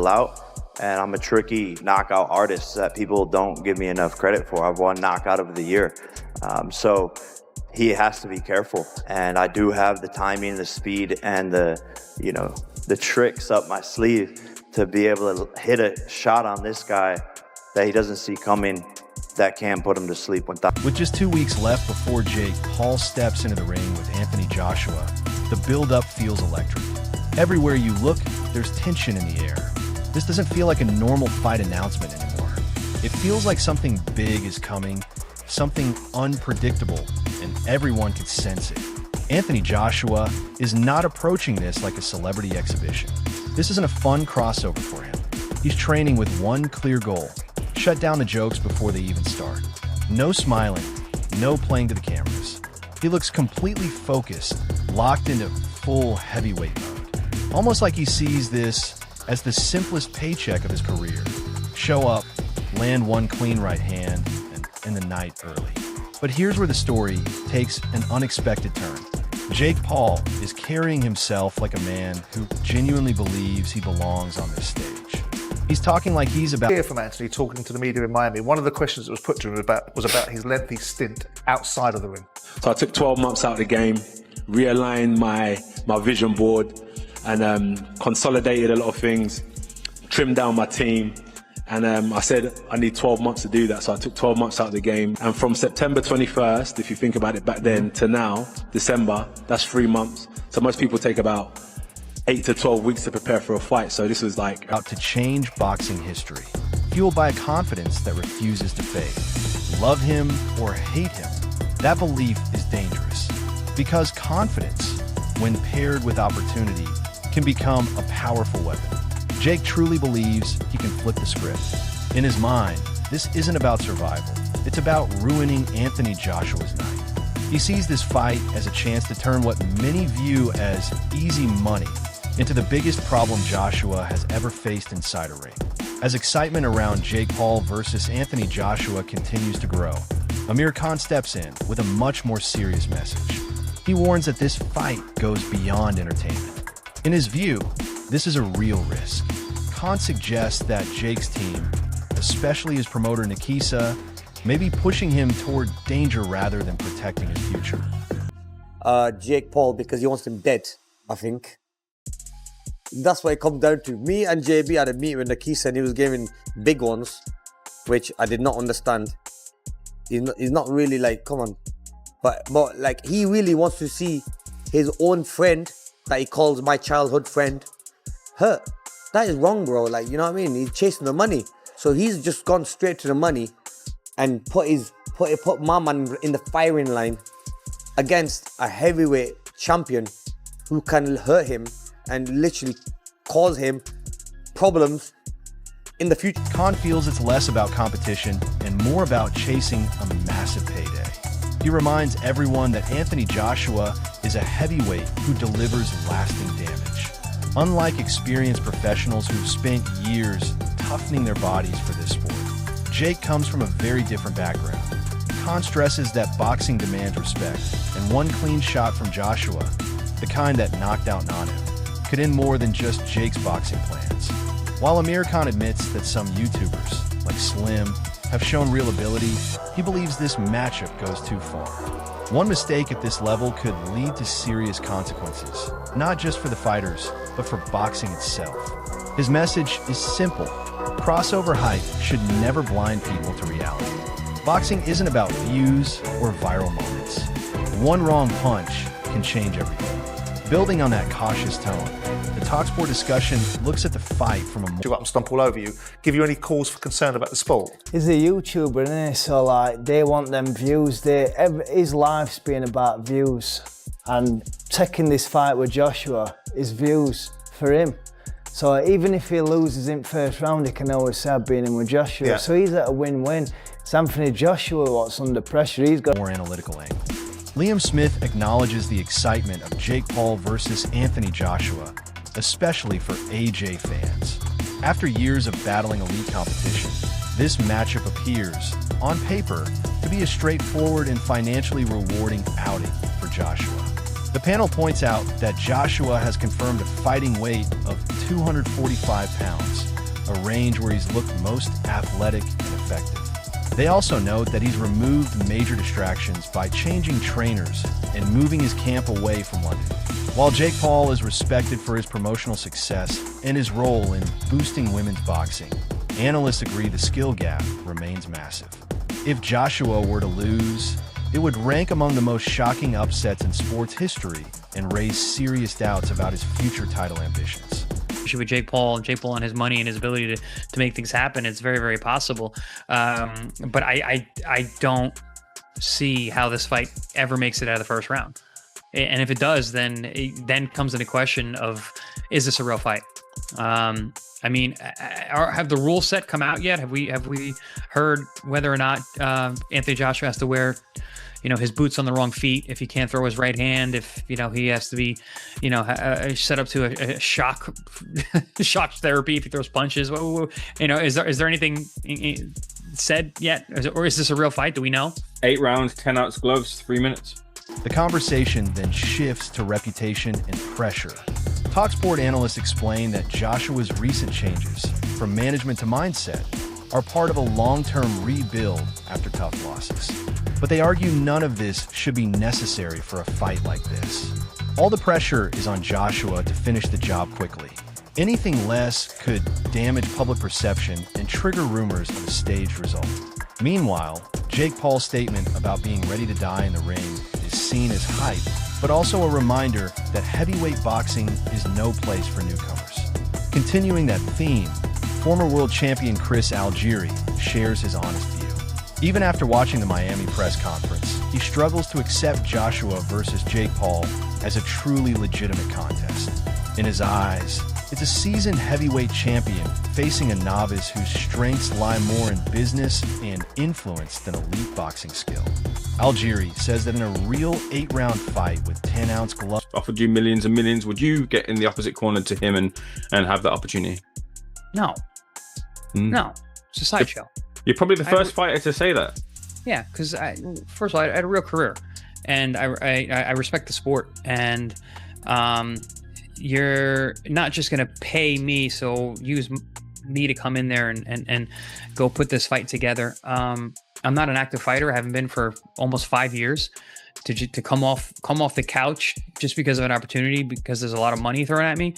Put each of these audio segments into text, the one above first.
out. And I'm a tricky knockout artist that people don't give me enough credit for. I've won knockout of the year. So he has to be careful. And I do have the timing, the speed, and the tricks up my sleeve to be able to hit a shot on this guy that he doesn't see coming that can put him to sleep. With just 2 weeks left before Jake Paul steps into the ring with Anthony Joshua, the build-up feels electric. Everywhere you look, there's tension in the air. This doesn't feel like a normal fight announcement anymore. It feels like something big is coming, something unpredictable, and everyone can sense it. Anthony Joshua is not approaching this like a celebrity exhibition. This isn't a fun crossover for him. He's training with one clear goal: shut down the jokes before they even start. No smiling, no playing to the cameras. He looks completely focused, locked into full heavyweight mode. Almost like he sees this as the simplest paycheck of his career. Show up, land one clean right hand, and end the night early. But here's where the story takes an unexpected turn. Jake Paul is carrying himself like a man who genuinely believes he belongs on this stage. He's talking like he's about... Hear from Anthony talking to the media in Miami. One of the questions that was put to him was about his lengthy stint outside of the ring. So I took 12 months out of the game, realigned my vision board, and consolidated a lot of things, trimmed down my team, and I said I need 12 months to do that, so I took 12 months out of the game. And from September 21st, if you think about it back then, to now, December, that's 3 months. So most people take about 8 to 12 weeks to prepare for a fight, so this was like... Out to change boxing history, fueled by a confidence that refuses to fade. Love him or hate him, that belief is dangerous, because confidence, when paired with opportunity, can become a powerful weapon. Jake truly believes he can flip the script. In his mind, this isn't about survival. It's about ruining Anthony Joshua's night. He sees this fight as a chance to turn what many view as easy money into the biggest problem Joshua has ever faced inside a ring. As excitement around Jake Paul versus Anthony Joshua continues to grow, Amir Khan steps in with a much more serious message. He warns that this fight goes beyond entertainment. In his view, this is a real risk. Khan suggests that Jake's team, especially his promoter Nikisa, may be pushing him toward danger rather than protecting his future. Jake Paul, because he wants him dead, I think. That's what it comes down to. Me and JB had a meeting with Nikisa and he was giving big ones, which I did not understand. He's not really like, come on. But like, he really wants to see his own friend that he calls my childhood friend hurt. That is wrong, bro. Like, you know what I mean? He's chasing the money. So he's just gone straight to the money and put my man in the firing line against a heavyweight champion who can hurt him and literally cause him problems in the future. Khan feels it's less about competition and more about chasing a massive payday. He reminds everyone that Anthony Joshua is a heavyweight who delivers lasting damage. Unlike experienced professionals who've spent years toughening their bodies for this sport, Jake comes from a very different background. Khan stresses that boxing demands respect, and one clean shot from Joshua, the kind that knocked out Nanu, could end more than just Jake's boxing plans. While Amir Khan admits that some YouTubers, like Slim, have shown real ability, he believes this matchup goes too far. One mistake at this level could lead to serious consequences, not just for the fighters, but for boxing itself. His message is simple. Crossover hype should never blind people to reality. Boxing isn't about views or viral moments. One wrong punch can change everything. Building on that cautious tone, the TalkSport discussion looks at the fight from a... Do up and stomp all over you, give you any cause for concern about the sport? He's a YouTuber, isn't he? So like, they want them views. His life's been about views. And taking this fight with Joshua is views for him. So even if he loses in first round, he can always say I've been in with Joshua. Yeah. So he's at a win-win. It's Anthony Joshua what's under pressure. He's got more analytical angle. Liam Smith acknowledges the excitement of Jake Paul versus Anthony Joshua, especially for AJ fans. After years of battling elite competition, this matchup appears, on paper, to be a straightforward and financially rewarding outing for Joshua. The panel points out that Joshua has confirmed a fighting weight of 245 pounds, a range where he's looked most athletic and effective. They also note that he's removed major distractions by changing trainers and moving his camp away from London. While Jake Paul is respected for his promotional success and his role in boosting women's boxing, analysts agree the skill gap remains massive. If Joshua were to lose, it would rank among the most shocking upsets in sports history and raise serious doubts about his future title ambitions. With Jake Paul and his money and his ability to make things happen, it's very, very possible. But I don't see how this fight ever makes it out of the first round. And if it does, then comes into question of, is this a real fight? I mean, have the rules set come out yet? Have we heard whether or not Anthony Joshua has to wear, his boots on the wrong feet if he can't throw his right hand, if he has to be, set up to a shock therapy if he throws punches? Is there anything said yet, or is this a real fight? Do we know? 8 rounds, 10 ounce gloves, 3 minutes. The conversation then shifts to reputation and pressure. Talksport analysts explain that Joshua's recent changes, from management to mindset, are part of a long-term rebuild after tough losses. But they argue none of this should be necessary for a fight like this. All the pressure is on Joshua to finish the job quickly. Anything less could damage public perception and trigger rumors of a staged result. Meanwhile, Jake Paul's statement about being ready to die in the ring is seen as hype, but also a reminder that heavyweight boxing is no place for newcomers. Continuing that theme, former world champion Chris Algieri shares his honest view. Even after watching the Miami press conference, he struggles to accept Joshua versus Jake Paul as a truly legitimate contest. In his eyes, it's a seasoned heavyweight champion facing a novice whose strengths lie more in business and influence than elite boxing skill. Algieri says that in a real 8-round fight with 10-ounce gloves, Offered you millions and millions, would you get in the opposite corner to him and have that opportunity? No. No. It's a sideshow. You're probably the first fighter to say that. Yeah, because first of all, I had a real career, and I respect the sport, and you're not just going to pay me, so use me to come in there and go put this fight together. I'm not an active fighter. I haven't been for almost 5 years. To come off the couch just because of an opportunity, because there's a lot of money thrown at me.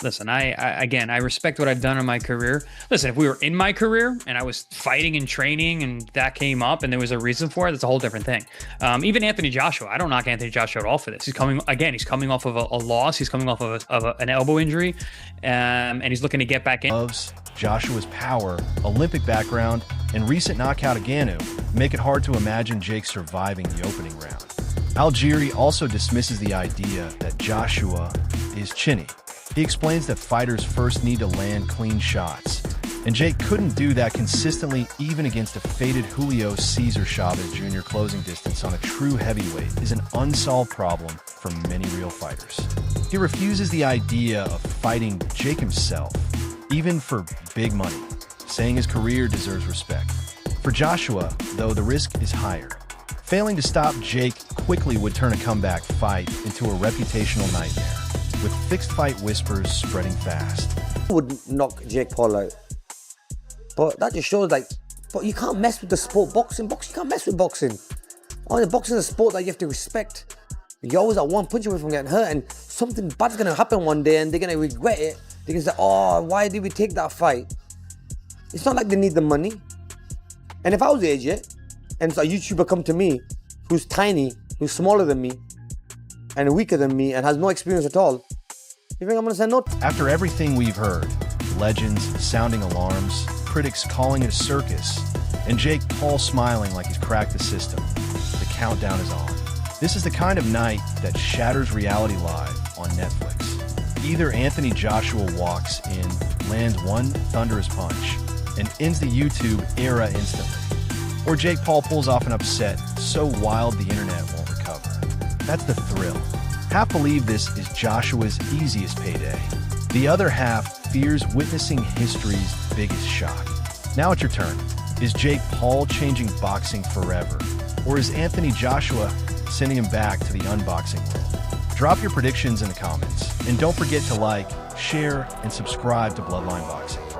Listen, I respect what I've done in my career. Listen, if we were in my career and I was fighting and training and that came up and there was a reason for it, that's a whole different thing. Even Anthony Joshua, I don't knock Anthony Joshua at all for this. He's coming off of a loss. He's coming off of an elbow injury, and he's looking to get back in. Joshua's power, Olympic background, and recent knockout of Ganu make it hard to imagine Jake surviving the opening round. Algieri also dismisses the idea that Joshua is chinny. He explains that fighters first need to land clean shots, and Jake couldn't do that consistently even against a faded Julio Cesar Chavez Jr. closing distance on a true heavyweight is an unsolved problem for many real fighters. He refuses the idea of fighting Jake himself, even for big money, saying his career deserves respect. For Joshua, though, the risk is higher. Failing to stop Jake quickly would turn a comeback fight into a reputational nightmare, with fixed fight whispers spreading fast. Would knock Jake Paul out. But that just shows, but you can't mess with the sport. Boxing, you can't mess with boxing. Boxing is a sport that you have to respect. You're always at one punch away from getting hurt, and something bad's going to happen one day, and they're going to regret it. They're going to say, oh, why did we take that fight? It's not like they need the money. And if I was AJ, and a YouTuber come to me, who's tiny, who's smaller than me, and weaker than me, and has no experience at all, you think I'm gonna say no? After everything we've heard, legends sounding alarms, critics calling it a circus, and Jake Paul smiling like he's cracked the system, the countdown is on. This is the kind of night that shatters reality live on Netflix. Either Anthony Joshua walks in, lands one thunderous punch, and ends the YouTube era instantly, or Jake Paul pulls off an upset so wild the internet won't recover. That's the thrill. Half believe this is Joshua's easiest payday. The other half fears witnessing history's biggest shock. Now it's your turn. Is Jake Paul changing boxing forever? Or is Anthony Joshua sending him back to the unboxing world? Drop your predictions in the comments, and don't forget to like, share, and subscribe to Bloodline Boxing.